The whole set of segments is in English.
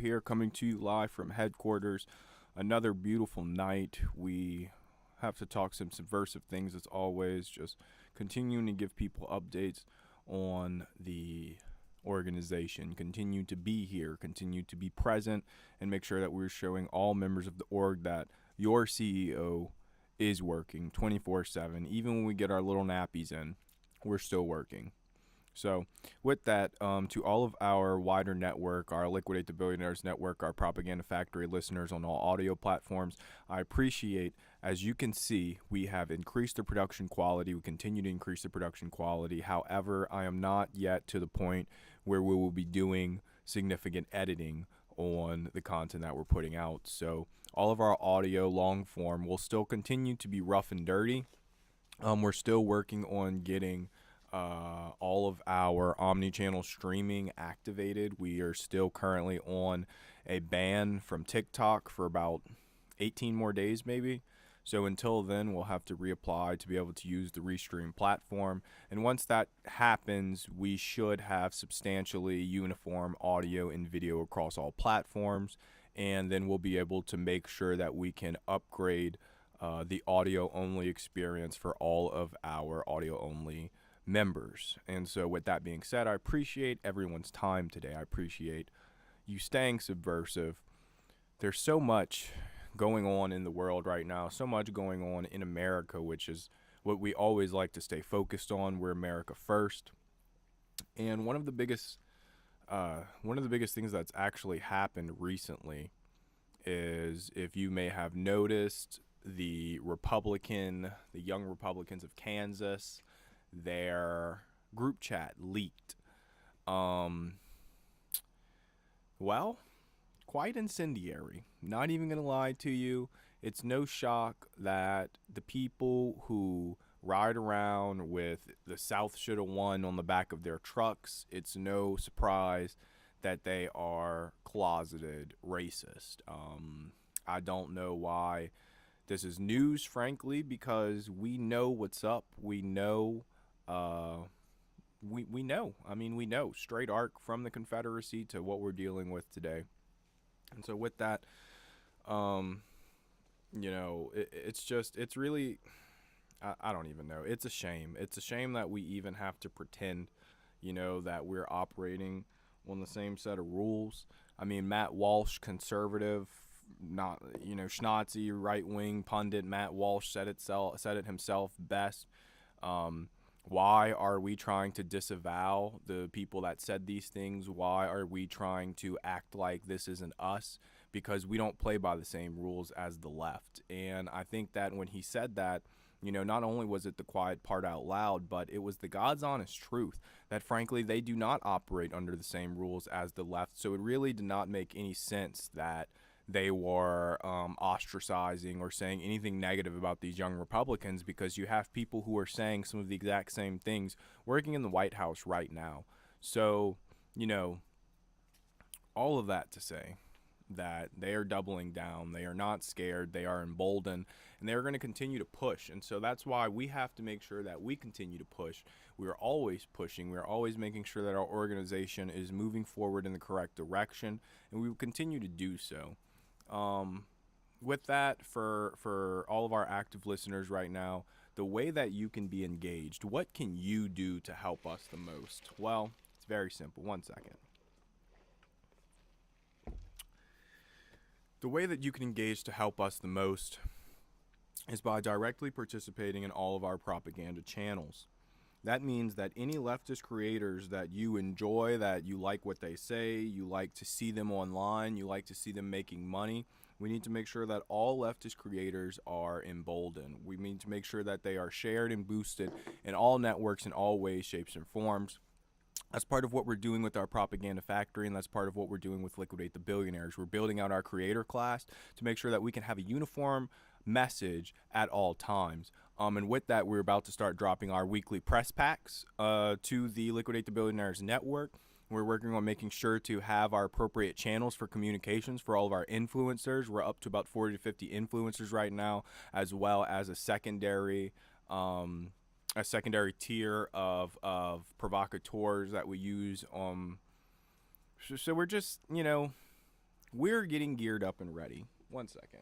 here coming to you live from headquarters. Another beautiful night. We have to talk some subversive things as always, just continuing to give people updates on the organization, continue to be here, continue to be present, and make sure that we're showing all members of the org that your CEO is working 24/7. Even when we get our little nappies in, we're still working. So, with that, to all of our wider network, our Liquidate the Billionaires network, our Propaganda Factory listeners on all audio platforms, I appreciate, as you can see, we have increased the production quality. We continue to increase the production quality. However, I am not yet to the point where we will be doing significant editing on the content that we're putting out. So, all of our audio long form will still continue to be rough and dirty. We're still working on getting all of our omni-channel streaming activated. We are still currently on a ban from TikTok for about 18 more days maybe. So until then, we'll have to reapply to be able to use the Restream platform. And once that happens, we should have substantially uniform audio and video across all platforms. And then we'll be able to make sure that we can upgrade the audio-only experience for all of our audio-only members. And so with that being said, I appreciate everyone's time today. I appreciate you staying subversive. There's so much going on in the world right now, so much going on in America, which is what we always like to stay focused on. We're America first. And one of the biggest things that's actually happened recently is, if you may have noticed, the young Republicans of Kansas, their group chat leaked. Well, quite incendiary. Not even going to lie to you. It's no shock that the people who ride around with the South shoulda won on the back of their trucks, it's no surprise that they are closeted racist. I don't know why this is news, frankly, because we know what's up. We know we know. We know straight arc from the Confederacy to what we're dealing with today. And so with that, it's really, I don't even know. It's a shame. It's a shame that we even have to pretend, that we're operating on the same set of rules. Matt Walsh, conservative, not, schnozzy, right-wing pundit Matt Walsh said it himself best. Why are we trying to disavow the people that said these things? Why are we trying to act like this isn't us? Because we don't play by the same rules as the left. And I think that when he said that, not only was it the quiet part out loud, but it was the God's honest truth that, frankly, they do not operate under the same rules as the left. So it really did not make any sense that they were ostracizing or saying anything negative about these young Republicans, because you have people who are saying some of the exact same things working in the White House right now. So, all of that to say that they are doubling down. They are not scared. They are emboldened, and they're going to continue to push. And so that's why we have to make sure that we continue to push. We are always pushing. We are always making sure that our organization is moving forward in the correct direction, and we will continue to do so. With that, for all of our active listeners right now, the way that you can be engaged, what can you do to help us the most? Well, it's very simple. One second. The way that you can engage to help us the most is by directly participating in all of our propaganda channels. That means that any leftist creators that you enjoy, that you like what they say, you like to see them online, you like to see them making money, we need to make sure that all leftist creators are emboldened. We need to make sure that they are shared and boosted in all networks in all ways, shapes, and forms. That's part of what we're doing with our Propaganda Factory, and that's part of what we're doing with Liquidate the Billionaires. We're building out our creator class to make sure that we can have a uniform message at all times. And with that, we're about to start dropping our weekly press packs to the Liquidate the Billionaires network. We're working on making sure to have our appropriate channels for communications for all of our influencers. We're up to about 40 to 50 influencers right now, as well as a secondary tier of provocateurs that we use. So we're just, we're getting geared up and ready. One second.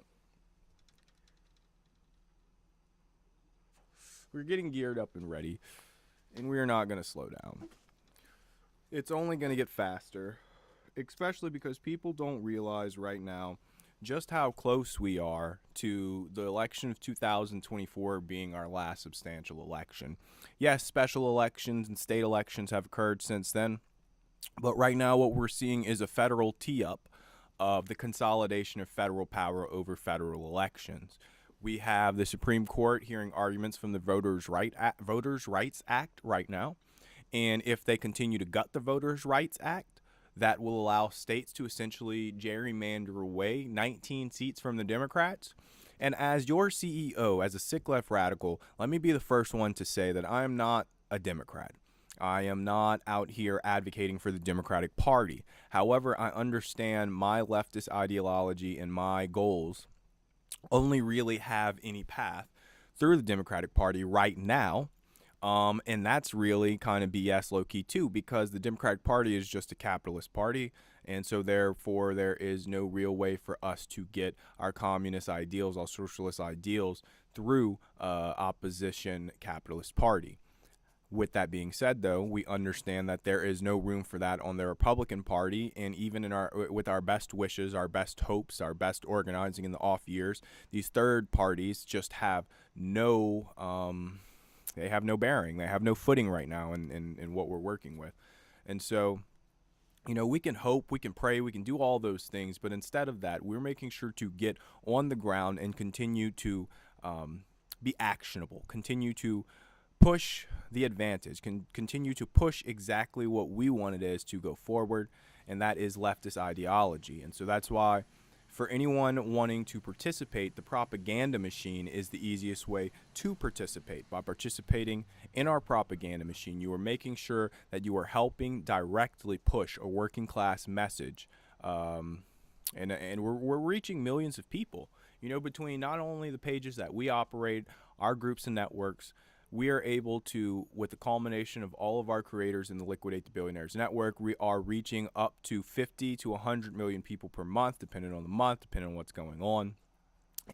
We're getting geared up and ready, and we're not going to slow down. It's only going to get faster, especially because people don't realize right now just how close we are to the election of 2024 being our last substantial election. Yes, special elections and state elections have occurred since then, but right now what we're seeing is a federal tee-up of the consolidation of federal power over federal elections. We have the Supreme Court hearing arguments from the Voters' Rights Act right now, and if they continue to gut the Voters' Rights Act, that will allow states to essentially gerrymander away 19 seats from the Democrats. And as your CEO, as a sick left radical, let me be the first one to say that I am not a Democrat. I am not out here advocating for the Democratic Party. However, I understand my leftist ideology and my goals only really have any path through the Democratic Party right now. And that's really kind of BS low-key too, because the Democratic Party is just a capitalist party, and so therefore there is no real way for us to get our communist ideals, our socialist ideals through opposition capitalist party. With that being said, though, we understand that there is no room for that on the Republican Party, and even with our best wishes, our best hopes, our best organizing in the off years, these third parties just have no they have no bearing. They have no footing right now in what we're working with. And so, we can hope, we can pray, we can do all those things, but instead of that, we're making sure to get on the ground and continue to be actionable, continue to push the advantage, continue to push exactly what we want it is to go forward, and that is leftist ideology. And so that's why for anyone wanting to participate, the propaganda machine is the easiest way to participate. By participating in our propaganda machine, you are making sure that you are helping directly push a working class message. And we're reaching millions of people, between not only the pages that we operate, our groups and networks. We are able to, with the culmination of all of our creators in the Liquidate the Billionaires Network, we are reaching up to 50 to 100 million people per month, depending on the month, depending on what's going on.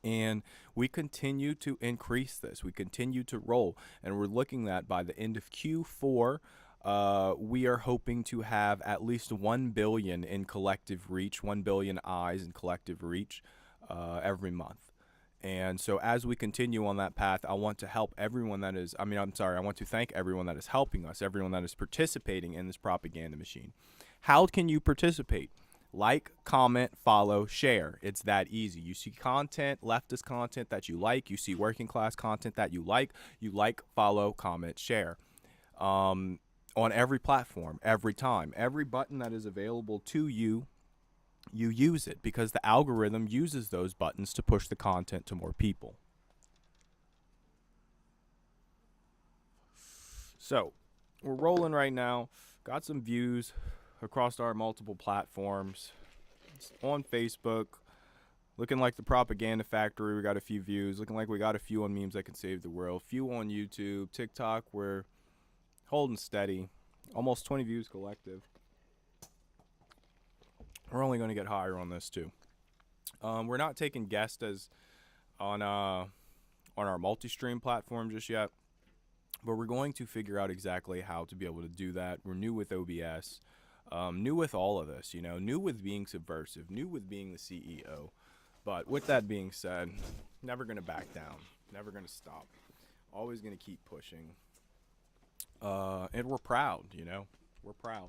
And we continue to increase this. We continue to roll. And we're looking at by the end of Q4, we are hoping to have at least 1 billion in collective reach, 1 billion eyes in collective reach every month. And so as we continue on that path, I want to help everyone I want to thank everyone that is helping us, everyone that is participating in this propaganda machine. How can you participate? Like, comment, follow, share. It's that easy. You see content, leftist content that you like. You see working class content that you like, follow, comment, share. On every platform, every time. Every button that is available to you, you use it, because the algorithm uses those buttons to push the content to more people. So we're rolling right now. Got some views across our multiple platforms. It's on Facebook, looking like the Propaganda Factory. We got a few views. Looking like we got a few on Memes That Can Save the World. Few on YouTube. TikTok, we're holding steady. Almost 20 views collective. We're only going to get higher on this too. We're not taking guests on our multi-stream platform just yet, but we're going to figure out exactly how to be able to do that. We're new with OBS, new with all of this, new with being subversive, new with being the CEO. But with that being said, never going to back down, never going to stop, always going to keep pushing. And we're proud, we're proud.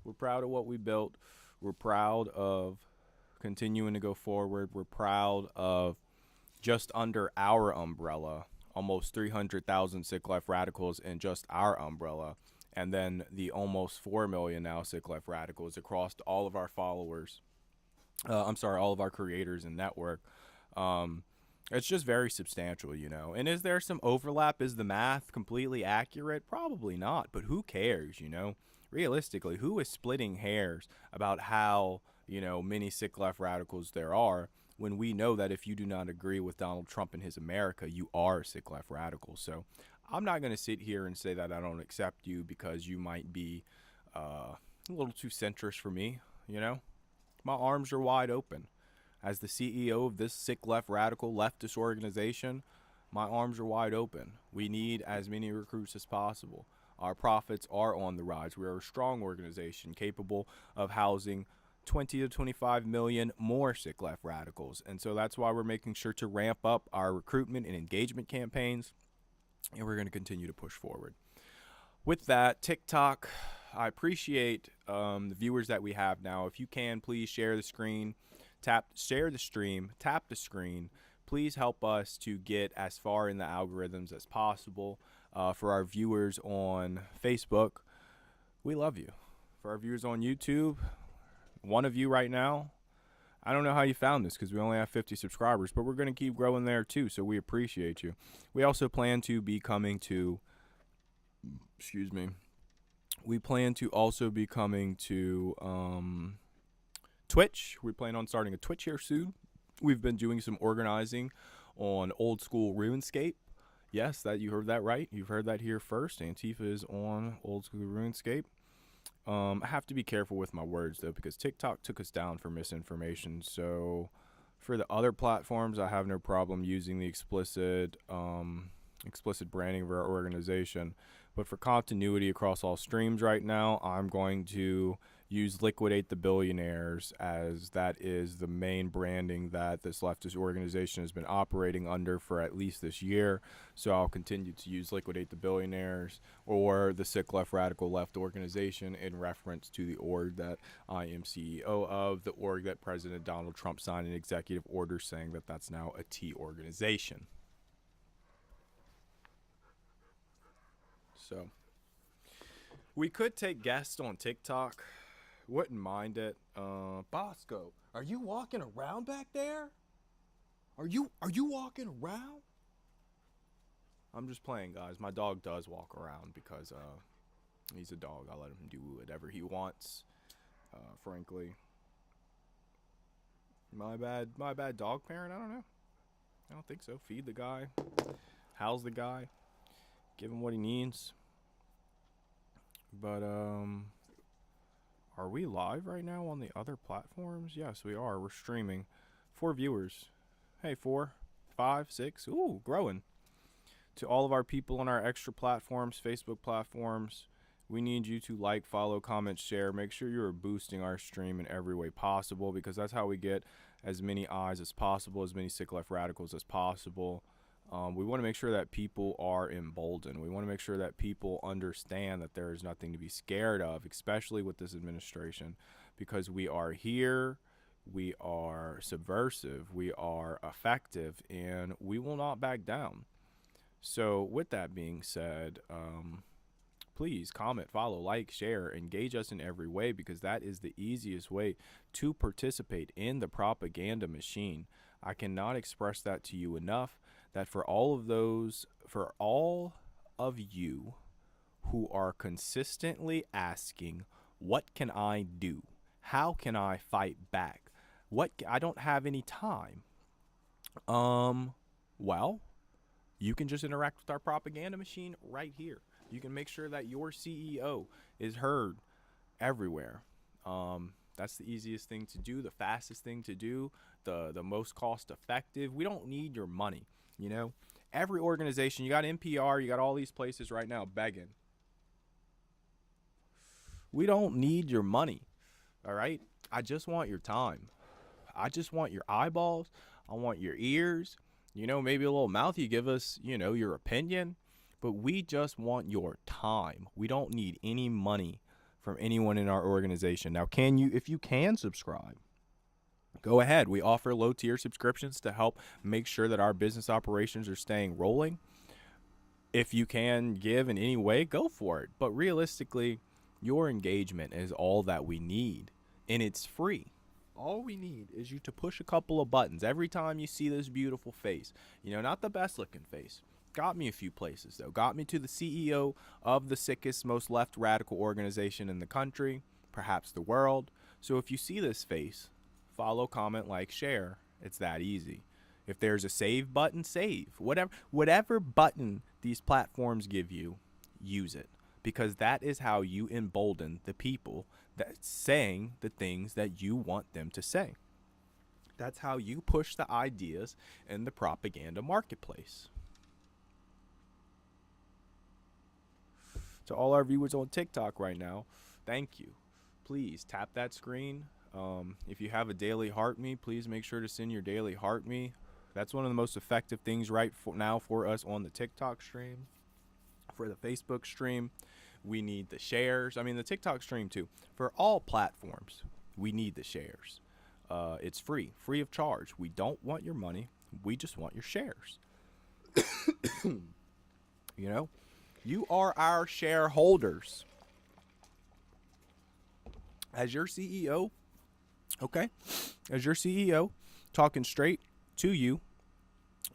We're proud of what we built. We're proud of continuing to go forward. We're proud of just under our umbrella, almost 300,000 sick left radicals in just our umbrella. And then the almost 4 million now sick left radicals across all of our followers. All of our creators and network. It's just very substantial, And is there some overlap? Is the math completely accurate? Probably not, but who cares, Realistically, who is splitting hairs about how, many sick left radicals there are, when we know that if you do not agree with Donald Trump and his America, you are a sick left radical. So I'm not going to sit here and say that I don't accept you because you might be a little too centrist for me. you know? My arms are wide open. As the CEO of this sick left radical leftist organization, my arms are wide open. We need as many recruits as possible. Our profits are on the rise. We are a strong organization capable of housing 20 to 25 million more sick left radicals. And so that's why we're making sure to ramp up our recruitment and engagement campaigns. And we're going to continue to push forward. With that, TikTok, I appreciate the viewers that we have now. If you can, please share the screen, share the stream, tap the screen. Please help us to get as far in the algorithms as possible. For our viewers on Facebook, we love you. For our viewers on YouTube, one of you right now, I don't know how you found this because we only have 50 subscribers, but we're going to keep growing there too, so we appreciate you. We also plan to be coming to, we plan to also be coming to Twitch. We plan on starting a Twitch here soon. We've been doing some organizing on old school RuneScape. Yes, that you heard that right. You've heard that here first. Antifa is on old school RuneScape. I have to be careful with my words though, because TikTok took us down for misinformation. So for the other platforms, I have no problem using the explicit branding of our organization. But for continuity across all streams right now, I'm going to use Liquidate the Billionaires, as that is the main branding that this leftist organization has been operating under for at least this year. So I'll continue to use Liquidate the Billionaires or the Sick Left Radical Left organization in reference to the org that I am CEO of, the org that President Donald Trump signed an executive order saying that that's now a T organization. So we could take guests on TikTok. Wouldn't mind it. Bosco, are you walking around back there? Are you walking around? I'm just playing, guys. My dog does walk around because he's a dog. I let him do whatever he wants. Frankly, my bad dog parent. I don't know. I don't think so. Feed the guy, house the guy, give him what he needs. But are we live right now on the other platforms? Yes, we are. We're streaming. 4 viewers. Hey, 4, 5, 6. Ooh, growing. To all of our people on our extra platforms, Facebook platforms, we need you to like, follow, comment, share. Make sure you're boosting our stream in every way possible, because that's how we get as many eyes as possible, as many sick left radicals as possible. We want to make sure that people are emboldened. We want to make sure that people understand that there is nothing to be scared of, especially with this administration, because we are here, we are subversive, we are effective, and we will not back down. So with that being said, please comment, follow, like, share, engage us in every way, because that is the easiest way to participate in the propaganda machine. I cannot express that to you enough. That for all of you who are consistently asking, what can I do? How can I fight back? I don't have any time. Well, you can just interact with our propaganda machine right here. You can make sure that your CEO is heard everywhere. That's the easiest thing to do, the fastest thing to do, the most cost effective. We don't need your money. You know, every organization, you got NPR, you got all these places right now begging. We don't need your money, all right? I just want your time. I just want your eyeballs. I want your ears. You know, maybe a little mouth. You give us, you know, your opinion. But we just want your time. We don't need any money from anyone in our organization. Now, if you can subscribe, go ahead. We offer low tier subscriptions to help make sure that our business operations are staying rolling. If you can give in any way, go for it. But realistically, your engagement is all that we need, and it's free. All we need is you to push a couple of buttons every time you see this beautiful face. You know, not the best looking face. Got me a few places, though. Got me to the CEO of the sickest, most left radical organization in the country, perhaps the world. So if you see this face, follow, comment, like, share. It's that easy. If there's a save button, save. Whatever button these platforms give you, use it. because that is how you embolden the people that saying the things that you want them to say. That's how you push the ideas in the propaganda marketplace. To all our viewers on TikTok right now, thank you. Please tap that screen. If you have a daily heart me, please make sure to send your daily heart me. That's one of the most effective things right now for us on the TikTok stream. For the Facebook stream, we need the shares. I mean, the TikTok stream too. For all platforms, we need the shares. It's free of charge. We don't want your money. We just want your shares. You know, you are our shareholders. As your CEO, okay? As your CEO, talking straight to you,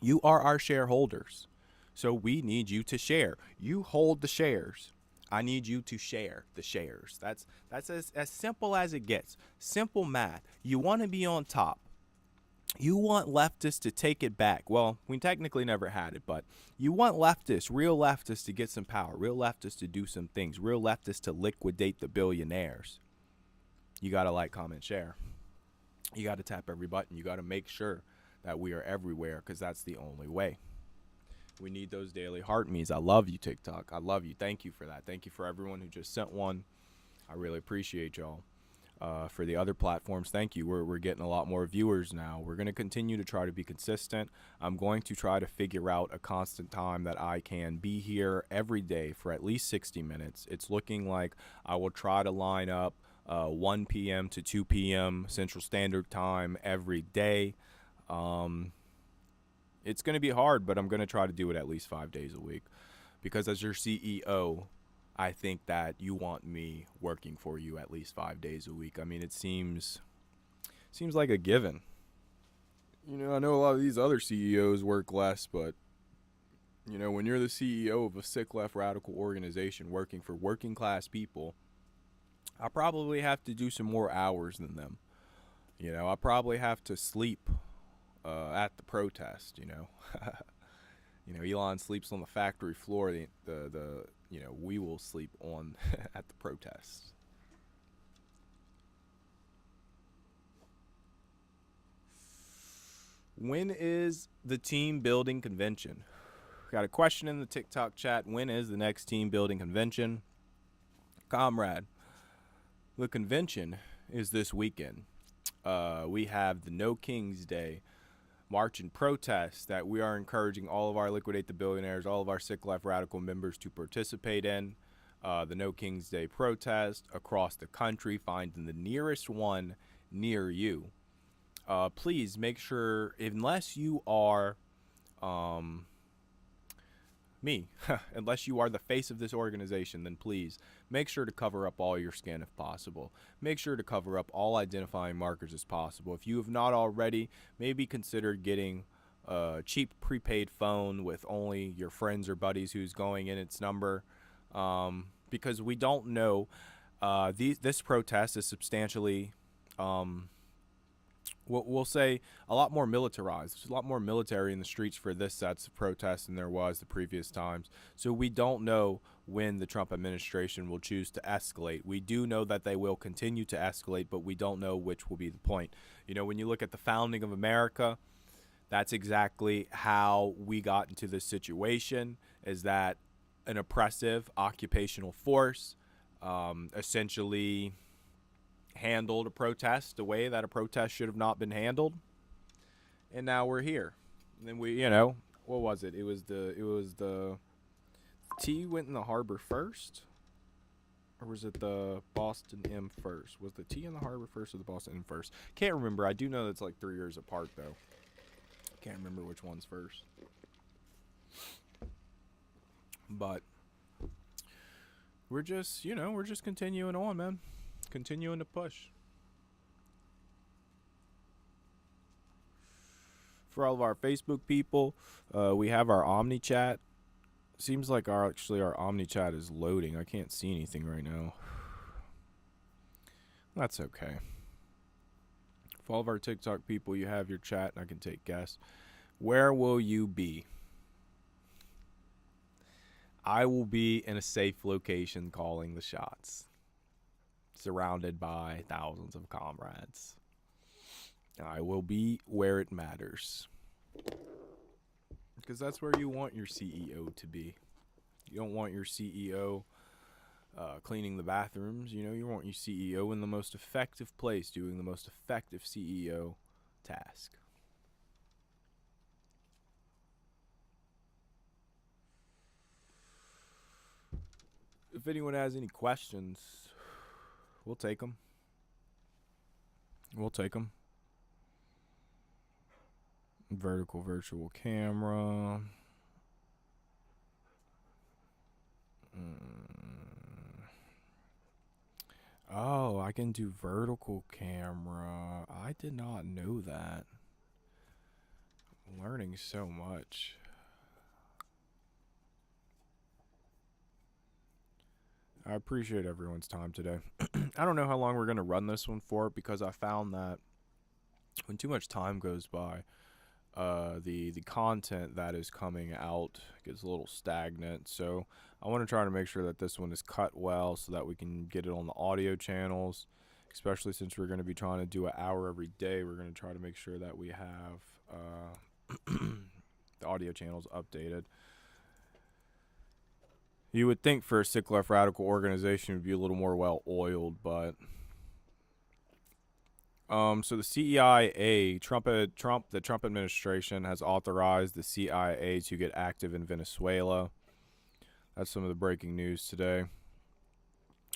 you are our shareholders. So we need you to share. You hold the shares. I need you to share the shares. That's as simple as it gets. Simple math. You want to be on top. You want leftists to take it back. Well, we technically never had it, but you want leftists, real leftists, to get some power. Real leftists to do some things. Real leftists to liquidate the billionaires. You got to like, comment, share. You got to tap every button. You got to make sure that we are everywhere, because that's the only way. We need those daily heart me's. I love you, TikTok. I love you. Thank you for that. Thank you for everyone who just sent one. I really appreciate y'all. For the other platforms, thank you. We're getting a lot more viewers now. We're going to continue to try to be consistent. I'm going to try to figure out a constant time that I can be here every day for at least 60 minutes. It's looking like I will try to line up 1 p.m. to 2 p.m. Central Standard Time every day. It's going to be hard, but I'm going to try to do it at least 5 days a week, because as your CEO, I think that you want me working for you at least 5 days a week. I mean, it seems like a given. You know, I know a lot of these other CEOs work less, but you know, when you're the CEO of a sick left radical organization working for working class people, I probably have to do some more hours than them. You know, I probably have to sleep at the protest, you know. You know, Elon sleeps on the factory floor. The you know, we will sleep on at the protests. When is the team building convention? Got a question in the TikTok chat. When is the next team building convention? Comrade, the convention is this weekend. We have the No Kings Day march and protest that we are encouraging all of our Liquidate the Billionaires, all of our sick left radical members to participate in. The No Kings Day protest across the country, finding the nearest one near you. Please make sure, unless you are me, unless you are the face of this organization, then please make sure to cover up all your skin if possible. Make sure to cover up all identifying markers as possible. If you have not already, maybe consider getting a cheap prepaid phone with only your friends or buddies who's going in its number, because we don't know. This protest is substantially we'll say a lot more militarized. There's a lot more military in the streets for this sets of protests than there was the previous times. So we don't know when the Trump administration will choose to escalate. We do know that they will continue to escalate, but we don't know which will be the point. You know, when you look at the founding of America, that's exactly how we got into this situation, is that an oppressive occupational force essentially handled a protest the way that a protest should have not been handled, and now we're here. And then we, you know, what was it? It was the T went in the harbor first, or was it the Boston M first? Was the T in the harbor first or the Boston M first? Can't remember. I do know that's like 3 years apart though. Can't remember which one's first. But we're just, you know, we're just continuing on, man. Continuing to push. For all of our Facebook people, we have our Omni chat. Seems like our Omni chat is loading. I can't see anything right now. That's okay. For all of our TikTok people, you have your chat, and I can take guess. Where will you be? I will be in a safe location calling the shots, surrounded by thousands of comrades. I will be where it matters. Because that's where you want your CEO to be. You don't want your CEO cleaning the bathrooms. You want your CEO in the most effective place, doing the most effective CEO task. If anyone has any questions, we'll take them. Vertical virtual camera. Oh, I can do vertical camera. I did not know that. I'm learning so much. I appreciate everyone's time today. I don't know how long we're going to run this one for, because I found that when too much time goes by, the content that is coming out gets a little stagnant. So I want to try to make sure that this one is cut well so that we can get it on the audio channels, especially since we're going to be trying to do an hour every day. We're going to try to make sure that we have the audio channels updated. You would think for a sick left radical organization it would be a little more well oiled, but so the CIA, the Trump administration has authorized the CIA to get active in Venezuela. That's some of the breaking news today.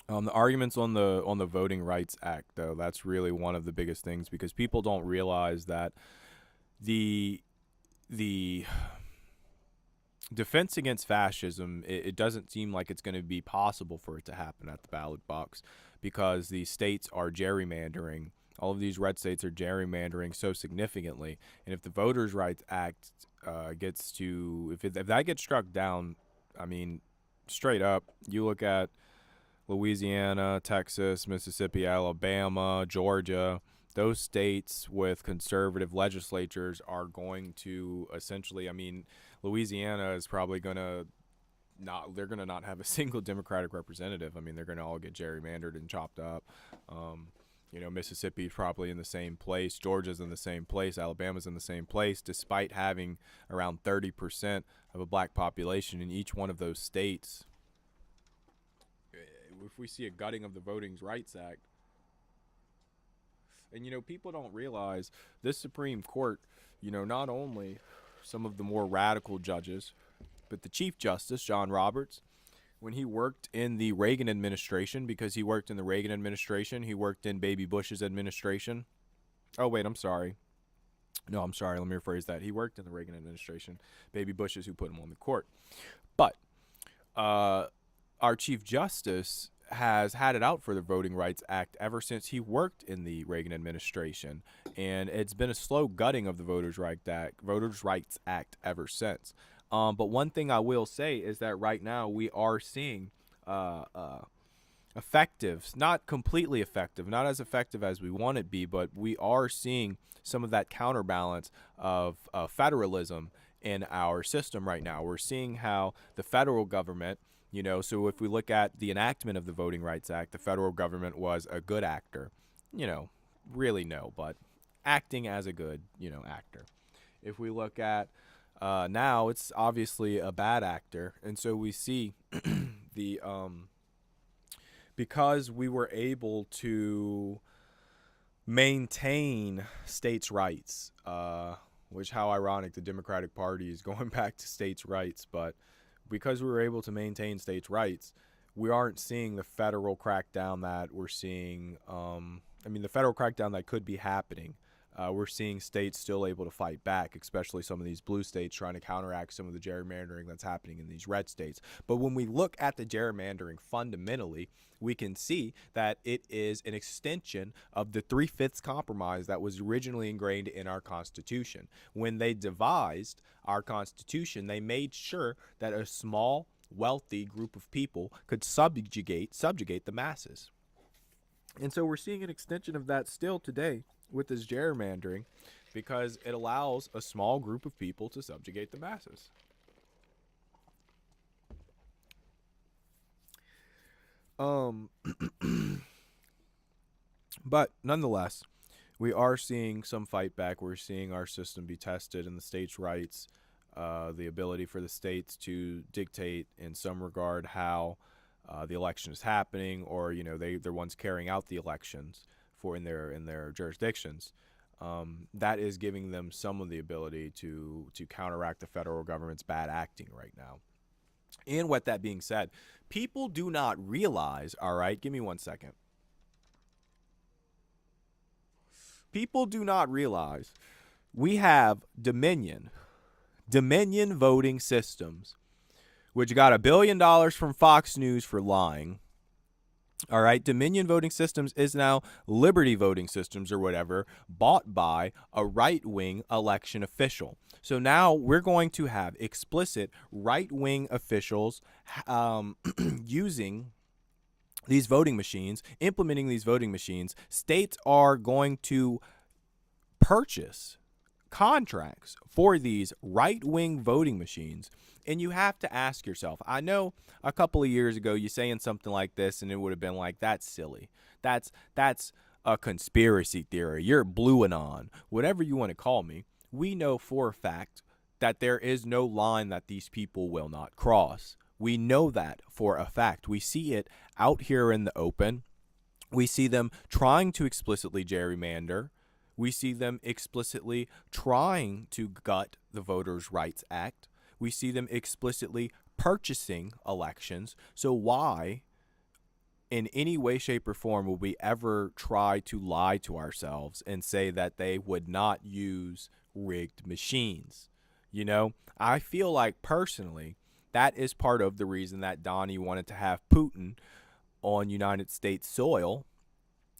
The arguments on the Voting Rights Act, though, that's really one of the biggest things, because people don't realize that the defense against fascism, it doesn't seem like it's going to be possible for it to happen at the ballot box, because the states are gerrymandering. All of these red states are gerrymandering so significantly. And if the Voters' Rights Act if that gets struck down, I mean, straight up, you look at Louisiana, Texas, Mississippi, Alabama, Georgia, those states with conservative legislatures are going to essentially, I mean, Louisiana is probably going to they're going to not have a single Democratic representative. I mean, they're going to all get gerrymandered and chopped up. Mississippi's probably in the same place. Georgia's in the same place. Alabama's in the same place, despite having around 30% of a black population in each one of those states. If we see a gutting of the Voting Rights Act, and people don't realize this Supreme Court, not only some of the more radical judges, but the Chief Justice, John Roberts, when he worked in the Reagan administration, because he worked in the Reagan administration, he worked in Baby Bush's administration. Oh, wait, I'm sorry. No, I'm sorry. Let me rephrase that. He worked in the Reagan administration. Baby Bush is who put him on the court. But our Chief Justice has had it out for the Voting Rights Act ever since he worked in the Reagan administration. And it's been a slow gutting of the Voters' Rights Act ever since. But one thing I will say is that right now we are seeing effective, not completely effective, not as effective as we want it to be, but we are seeing some of that counterbalance of federalism in our system right now. We're seeing how the federal government, so if we look at the enactment of the Voting Rights Act, the federal government was a good actor. Really no, but acting as a good, actor. If we look at now, it's obviously a bad actor. And so we see because we were able to maintain states' rights, which how ironic, the Democratic Party is going back to states' rights, but because we were able to maintain states' rights, we aren't seeing the federal crackdown that we're seeing. The federal crackdown that could be happening. We're seeing states still able to fight back, especially some of these blue states trying to counteract some of the gerrymandering that's happening in these red states. But when we look at the gerrymandering fundamentally, we can see that it is an extension of the 3/5 compromise that was originally ingrained in our Constitution. When they devised our Constitution, they made sure that a small, wealthy group of people could subjugate the masses. And so we're seeing an extension of that still today with this gerrymandering, because it allows a small group of people to subjugate the masses. Um, but nonetheless, we are seeing some fight back. We're seeing our system be tested and the states' rights, the ability for the states to dictate in some regard how the election is happening, or they're ones carrying out the elections for in their jurisdictions. That is giving them some of the ability to counteract the federal government's bad acting right now. And with that being said, people do not realize. All right, give me 1 second. People do not realize we have Dominion voting systems, which got $1 billion from Fox News for lying. All right, Dominion Voting Systems is now Liberty Voting Systems or whatever, bought by a right-wing election official. So now we're going to have explicit right-wing officials using these voting machines, implementing these voting machines. States are going to purchase contracts for these right-wing voting machines. And you have to ask yourself, I know a couple of years ago you saying something like this and it would have been like, that's silly. That's a conspiracy theory. You're blue anon, whatever you want to call me. We know for a fact that there is no line that these people will not cross. We know that for a fact. We see it out here in the open. We see them trying to explicitly gerrymander. We see them explicitly trying to gut the Voters' Rights Act. We see them explicitly purchasing elections. So why, in any way, shape, or form, would we ever try to lie to ourselves and say that they would not use rigged machines? I feel like personally that is part of the reason that Donnie wanted to have Putin on United States soil,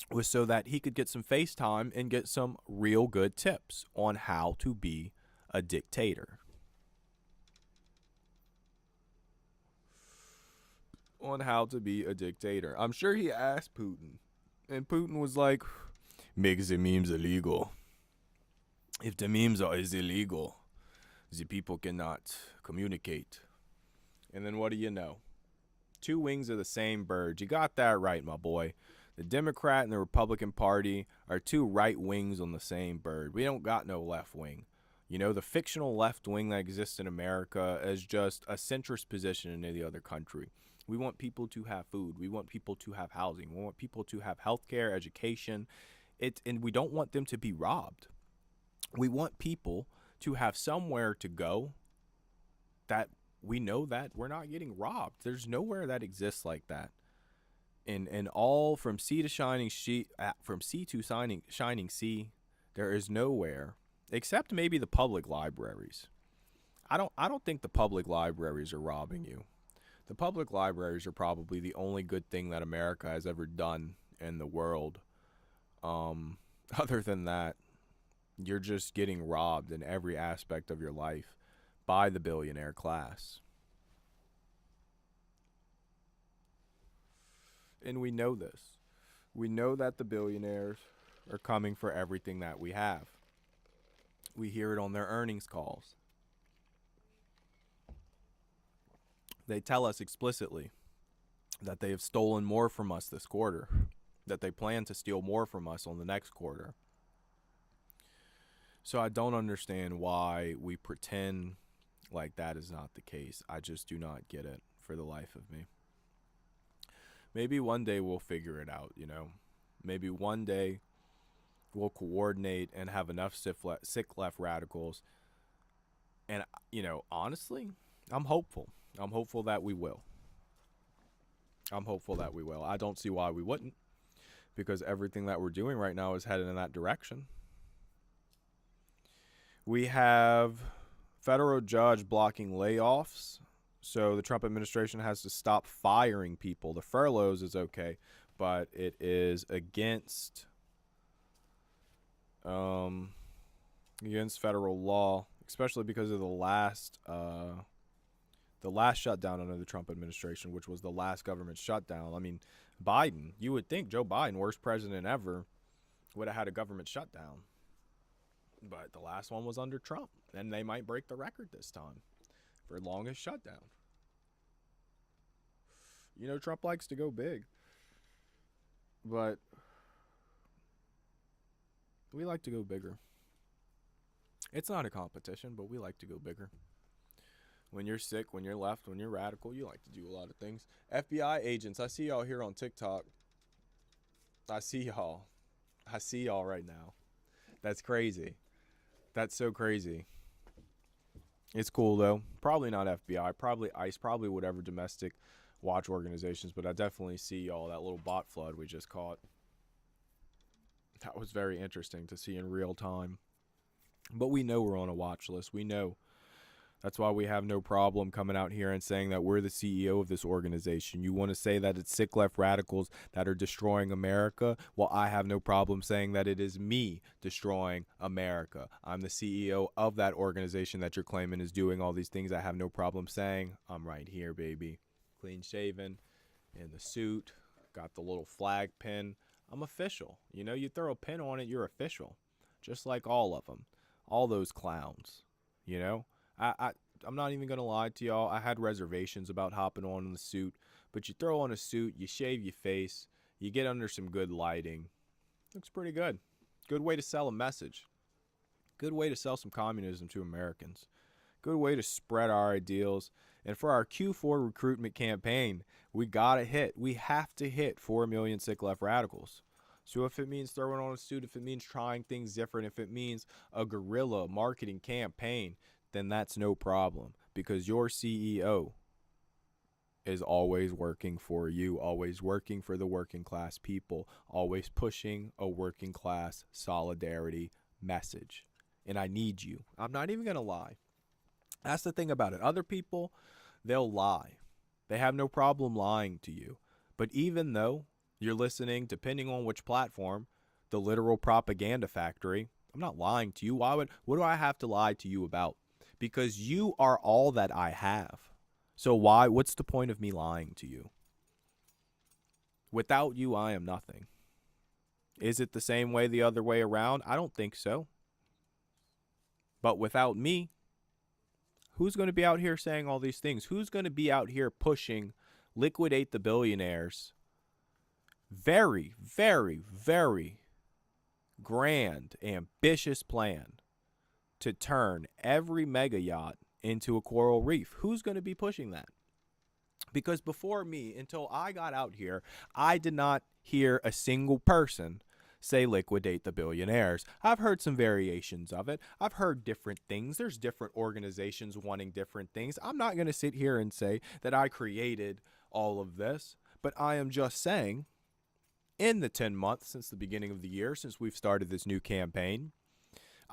was so that he could get some FaceTime and get some real good tips on how to be a dictator. I'm sure he asked Putin, and Putin was like, make the memes illegal. If the memes is illegal, the people cannot communicate. And then what do you know? Two wings of the same bird. You got that right, my boy. The Democrat and the Republican Party are two right wings on the same bird. We don't got no left wing. The fictional left wing that exists in America is just a centrist position in any other country. We want people to have food. We want people to have housing. We want people to have health care, education. And we don't want them to be robbed. We want people to have somewhere to go that we know that we're not getting robbed. There's nowhere that exists like that. And all from sea to shining sea, shining sea, there is nowhere except maybe the public libraries. I don't think the public libraries are robbing you. The public libraries are probably the only good thing that America has ever done in the world. Other than that, you're just getting robbed in every aspect of your life by the billionaire class. And we know this. We know that the billionaires are coming for everything that we have. We hear it on their earnings calls. They tell us explicitly that they have stolen more from us this quarter, that they plan to steal more from us on the next quarter. So I don't understand why we pretend like that is not the case. I just do not get it for the life of me. Maybe one day we'll figure it out, Maybe one day we'll coordinate and have enough sick left radicals. And, honestly, I'm hopeful. I'm hopeful that we will. I don't see why we wouldn't, because everything that we're doing right now is headed in that direction. We have federal judge blocking layoffs. So the Trump administration has to stop firing people. The furloughs is okay, but it is against federal law, especially because of the last shutdown under the Trump administration, which was the last government shutdown. I mean, Biden, you would think Joe Biden, worst president ever, would have had a government shutdown. But the last one was under Trump, and they might break the record this time for longest shutdown. You know, Trump likes to go big. But we like to go bigger. It's not a competition, but we like to go bigger. When you're sick, when you're left, when you're radical, you like to do a lot of things. FBI agents, I see y'all here on TikTok. I see y'all. I see y'all right now. That's crazy. That's so crazy. It's cool, though. Probably not FBI. Probably ICE. Probably whatever domestic watch organizations. But I definitely see y'all, that little bot flood we just caught. That was very interesting to see in real time. But we know we're on a watch list. We know. That's why we have no problem coming out here and saying that we're the CEO of this organization. You want to say that it's sick left radicals that are destroying America? Well, I have no problem saying that it is me destroying America. I'm the CEO of that organization that you're claiming is doing all these things. I have no problem saying I'm right here, baby. Clean shaven, in the suit, got the little flag pin. I'm official. You know, you throw a pin on it, you're official. Just like all of them. All those clowns, you know? I'm not even going to lie to y'all. I had reservations about hopping on in the suit. But you throw on a suit, you shave your face, you get under some good lighting. Looks pretty good. Good way to sell a message. Good way to sell some communism to Americans. Good way to spread our ideals. And for our Q4 recruitment campaign, we got to hit. We have to hit 4 million sick left radicals. So if it means throwing on a suit, if it means trying things different, if it means a guerrilla marketing campaign, then that's no problem, because your CEO is always working for you, always working for the working class people, always pushing a working class solidarity message. And I need you. I'm not even going to lie. That's the thing about it. Other people, they'll lie. They have no problem lying to you. But even though you're listening, depending on which platform, the literal propaganda factory, I'm not lying to you. What do I have to lie to you about? Because you are all that I have. So what's the point of me lying to you? Without you, I am nothing. Is it the same way the other way around? I don't think so. But without me, who's going to be out here saying all these things? Who's going to be out here pushing liquidate the billionaires? Very, very, very grand, ambitious plan to turn every mega yacht into a coral reef. Who's going to be pushing that? Because before me, until I got out here, I did not hear a single person say liquidate the billionaires. I've heard some variations of it. I've heard different things. There's different organizations wanting different things. I'm not going to sit here and say that I created all of this, but I am just saying, in the 10 months since the beginning of the year, since we've started this new campaign,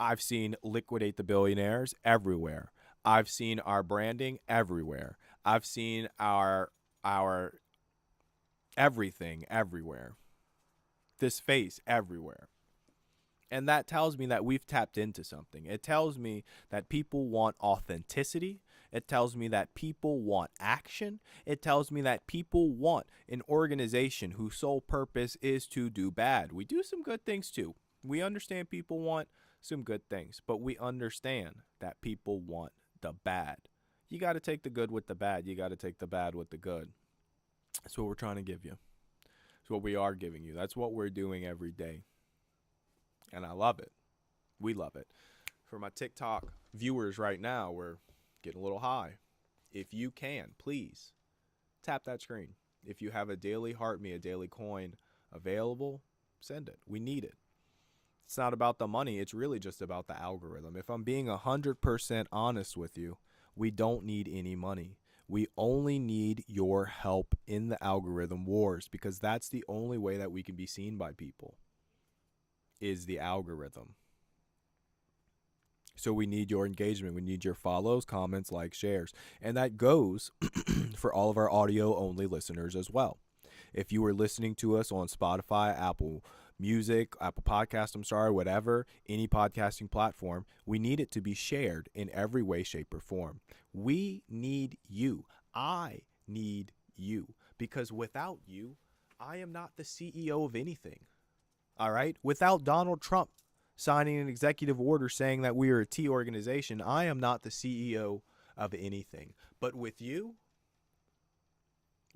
I've seen liquidate the billionaires everywhere. I've seen our branding everywhere. I've seen our everything everywhere. This face everywhere. And that tells me that we've tapped into something. It tells me that people want authenticity. It tells me that people want action. It tells me that people want an organization whose sole purpose is to do bad. We do some good things too. We understand people want some good things, but we understand that people want the bad. You got to take the good with the bad. You got to take the bad with the good. That's what we're trying to give you. That's what we are giving you. That's what we're doing every day. And I love it. We love it. For my TikTok viewers right now, we're getting a little high. If you can, please tap that screen. If you have a daily heart me, a daily coin available, send it. We need it. It's not about the money. It's really just about the algorithm. If I'm being 100% honest with you, we don't need any money. We only need your help in the algorithm wars, because that's the only way that we can be seen by people, is the algorithm. So we need your engagement. We need your follows, comments, likes, shares. And that goes for all of our audio-only listeners as well. If you are listening to us on Spotify, Apple Music, Apple Podcast, whatever, any podcasting platform, we need it to be shared in every way, shape, or form. We need you. I need you. Because without you, I am not the CEO of anything. All right? Without Donald Trump signing an executive order saying that we are a T organization, I am not the CEO of anything. But with you,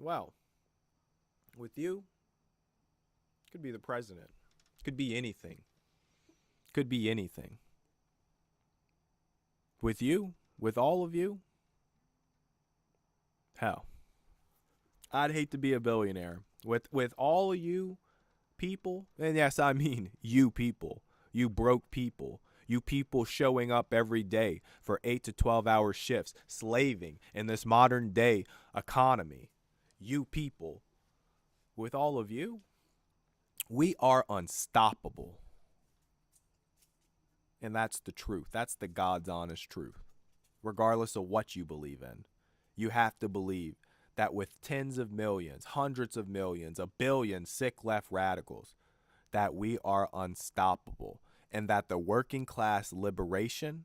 well, With you, could be the president. Could be anything. Could be anything. With you, with all of you, hell, I'd hate to be a billionaire. With all of you people, and yes, I mean you people, you broke people, you people showing up every day for 8 to 12-hour shifts, slaving in this modern day economy. You people, with all of you, we are unstoppable. And that's the truth. That's the God's honest truth. Regardless of what you believe in, you have to believe that with tens of millions, hundreds of millions, a billion sick left radicals, that we are unstoppable, and that the working class liberation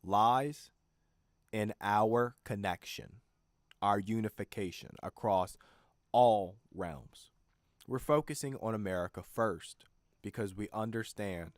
lies in our connection, our unification across all realms. We're focusing on America first because we understand